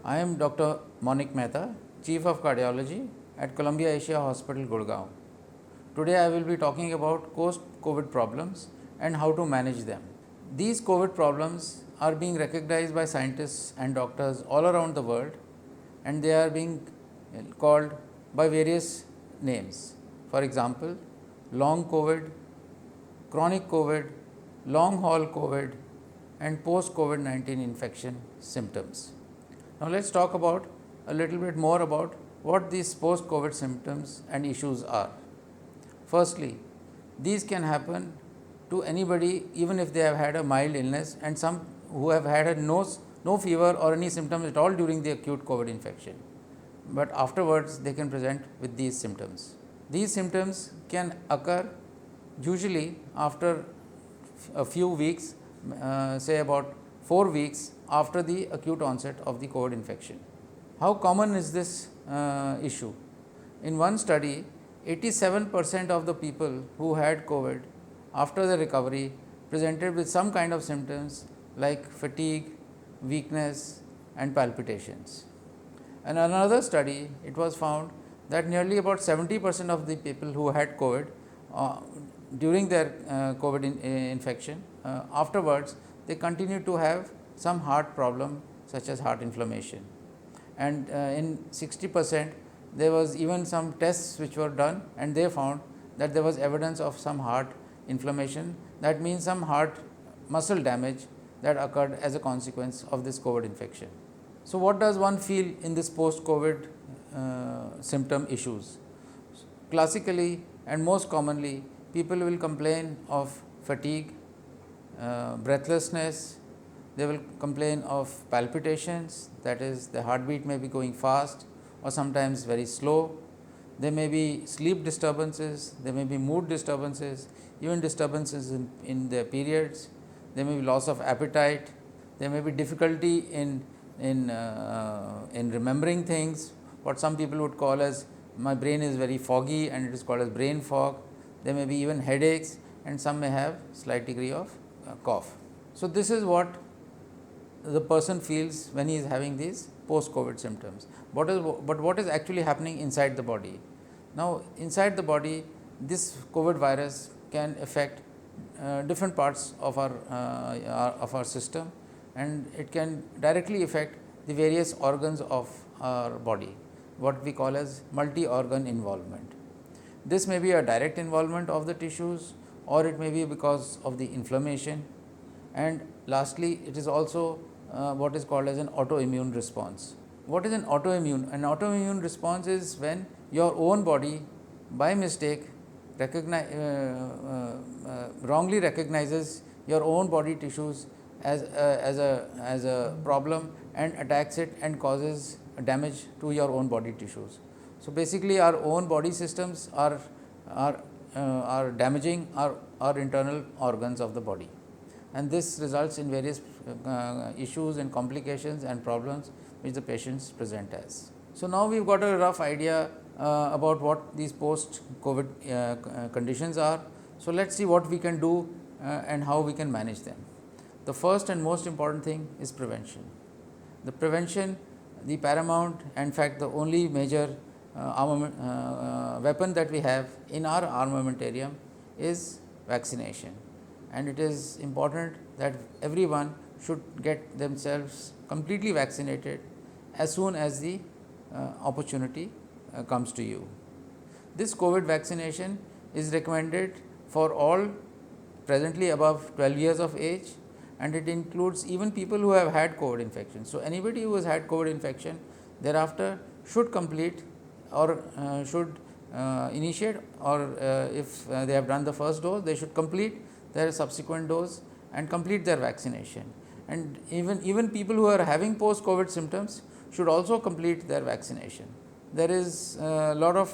I am Dr. Monik Mehta, Chief of Cardiology at Columbia Asia Hospital, Gurgaon. Today I will be talking about post-COVID problems and how to manage them. These COVID problems are being recognized by scientists and doctors all around the world, and they are being called by various names. For example, long COVID, chronic COVID, long haul COVID, and post COVID-19 infection symptoms. Now, let us talk about a little bit more about what these post COVID symptoms and issues are. Firstly, these can happen to anybody even if they have had a mild illness, and some who have had no fever or any symptoms at all during the acute COVID infection, but afterwards they can present with these symptoms. These symptoms can occur usually after a few weeks, say about 4 weeks after the acute onset of the COVID infection. How common is this issue? In one study, 87% of the people who had COVID after the recovery presented with some kind of symptoms like fatigue, weakness and palpitations. In another study, it was found that nearly about 70% of the people who had COVID during their COVID infection, afterwards they continued to have some heart problem such as heart inflammation, and in 60% there was even some tests which were done, and they found that there was evidence of some heart inflammation, that means some heart muscle damage that occurred as a consequence of this COVID infection. So, what does one feel in this post COVID symptom issues? Classically and most commonly, people will complain of fatigue, breathlessness, they will complain of palpitations, that is the heartbeat may be going fast or sometimes very slow. There may be sleep disturbances, there may be mood disturbances, even disturbances in their periods. There may be loss of appetite, there may be difficulty in remembering things, what some people would call as my brain is very foggy, and it is called as brain fog. There may be even headaches, and some may have slight degree of cough. So, this is what the person feels when he is having these post COVID symptoms. But what is actually happening inside the body? Now, inside the body, this COVID virus can affect different parts of our system, and it can directly affect the various organs of our body, what we call as multi-organ involvement. This may be a direct involvement of the tissues, or it may be because of the inflammation, and lastly it is also what is called as an autoimmune response. What is an autoimmune? An autoimmune response is when your own body by mistake wrongly recognizes your own body tissues as a problem and attacks it and causes damage to your own body tissues. So, basically our own body systems are damaging our internal organs of the body, and this results in various issues and complications and problems which the patients present as. So, now we have got a rough idea about what these post COVID conditions are. So, let us see what we can do and how we can manage them. The first and most important thing is prevention. The prevention, the paramount, in fact the only major weapon that we have in our armamentarium is vaccination, and it is important that everyone should get themselves completely vaccinated as soon as the opportunity comes to you. This COVID vaccination is recommended for all presently above 12 years of age, and it includes even people who have had COVID infection. So, anybody who has had COVID infection thereafter should complete or should initiate, or if they have done the first dose, they should complete their subsequent dose and complete their vaccination. And even people who are having post COVID symptoms should also complete their vaccination. There is a lot of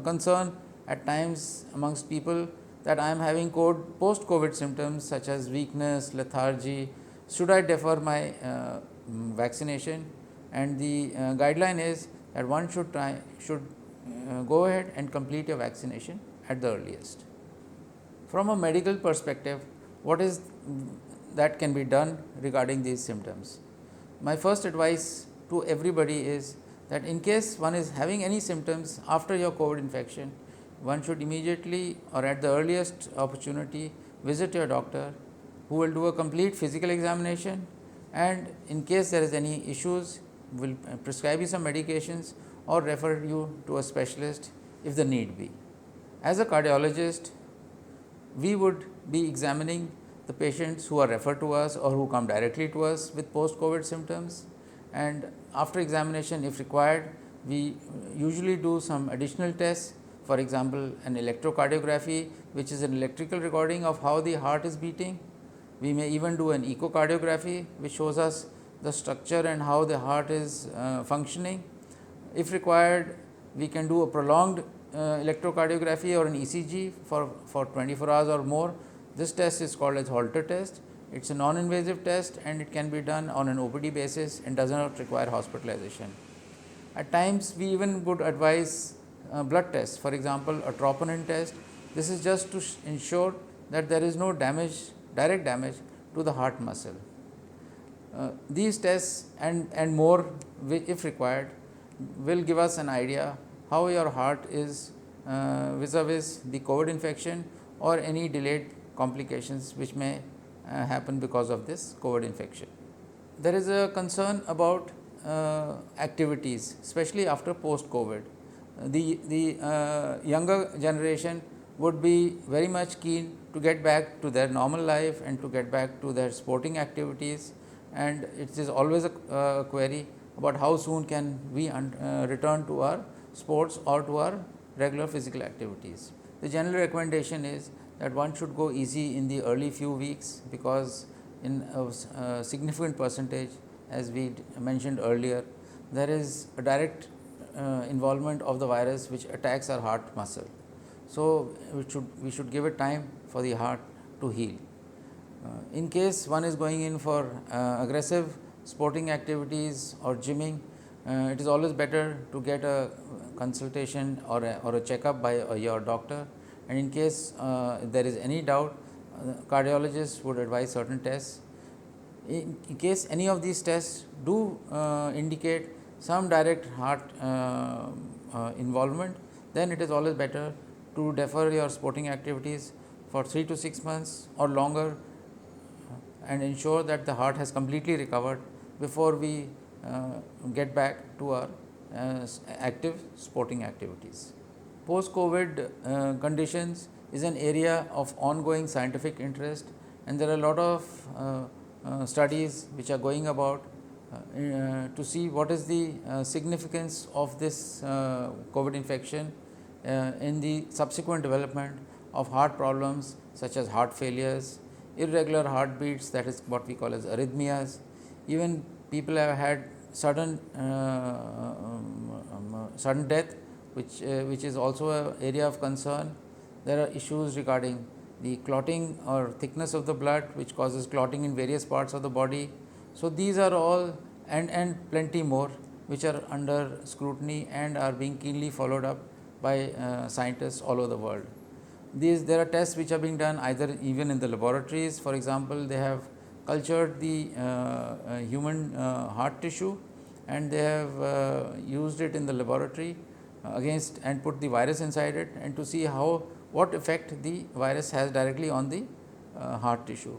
concern at times amongst people that I am having post COVID symptoms such as weakness, lethargy, should I defer my vaccination? And the guideline is that one should go ahead and complete your vaccination at the earliest. From a medical perspective, what is that can be done regarding these symptoms? My first advice to everybody is that in case one is having any symptoms after your COVID infection, one should immediately or at the earliest opportunity visit your doctor, who will do a complete physical examination, and in case there is any issues will prescribe you some medications or refer you to a specialist if the need be. As a cardiologist, we would be examining the patients who are referred to us or who come directly to us with post-COVID symptoms, and after examination, if required, we usually do some additional tests. For example, an electrocardiography, which is an electrical recording of how the heart is beating. We may even do an echocardiography, which shows us the structure and how the heart is functioning. If required, we can do a prolonged electrocardiography or an ECG for 24 hours or more. This test is called as Holter test. It is a non-invasive test and it can be done on an OPD basis and does not require hospitalization. At times, we even would advise blood tests, for example, a troponin test. This is just to ensure that there is no damage, direct damage to the heart muscle. These tests and more, if required, will give us an idea how your heart is vis-a-vis the COVID infection or any delayed complications which may happen because of this COVID infection. There is a concern about activities, especially after post-COVID. The younger generation would be very much keen to get back to their normal life and to get back to their sporting activities, and it is always a query about how soon can we return to our sports or to our regular physical activities. The general recommendation is that one should go easy in the early few weeks, because in a significant percentage, as we mentioned earlier, there is a direct involvement of the virus which attacks our heart muscle. So, we should give it time for the heart to heal. In case one is going in for aggressive sporting activities or gymming, it is always better to get a consultation or a checkup by your doctor, and in case there is any doubt, cardiologists would advise certain tests. In case any of these tests do indicate some direct heart involvement, then it is always better to defer your sporting activities for 3 to 6 months or longer and ensure that the heart has completely recovered before we get back to our active sporting activities. Post-COVID conditions is an area of ongoing scientific interest, and there are a lot of studies which are going about to see what is the significance of this COVID infection in the subsequent development of heart problems such as heart failures, irregular heartbeats, that is what we call as arrhythmias. Even people have had sudden death, which is also an area of concern. There are issues regarding the clotting or thickness of the blood, which causes clotting in various parts of the body. So, these are all and plenty more which are under scrutiny and are being keenly followed up by scientists all over the world. There are tests which are being done either even in the laboratories. For example, they have cultured the human heart tissue, and they have used it in the laboratory against and put the virus inside it, and to see what effect the virus has directly on the heart tissue.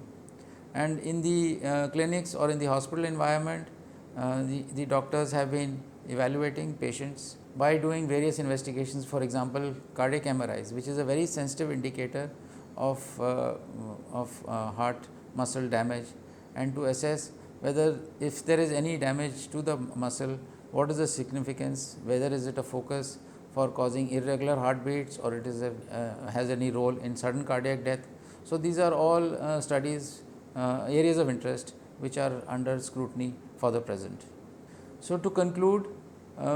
And in the clinics or in the hospital environment, the doctors have been evaluating patients by doing various investigations. For example, cardiac MRIs, which is a very sensitive indicator of heart muscle damage, and to assess whether if there is any damage to the muscle, what is the significance, whether is it a focus for causing irregular heartbeats or it is has any role in sudden cardiac death. So, these are all studies, areas of interest which are under scrutiny for the present. So, to conclude,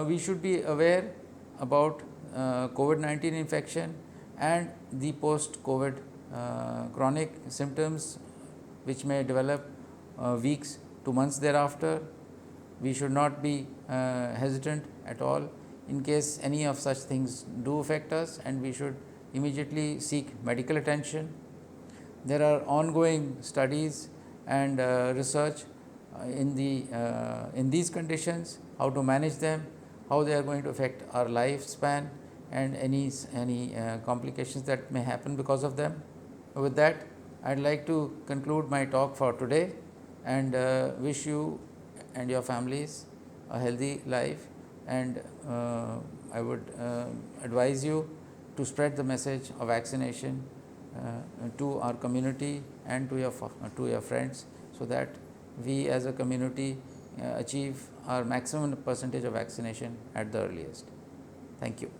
we should be aware about COVID-19 infection and the post-COVID chronic symptoms which may develop weeks to months thereafter. We should not be hesitant at all in case any of such things do affect us, and we should immediately seek medical attention. There are ongoing studies and research in these conditions, how to manage them, how they are going to affect our lifespan, and any complications that may happen because of them. With that, I'd like to conclude my talk for today and wish you and your families a healthy life, and I would advise you to spread the message of vaccination to our community and to your friends, so that we as a community achieve our maximum percentage of vaccination at the earliest. Thank you.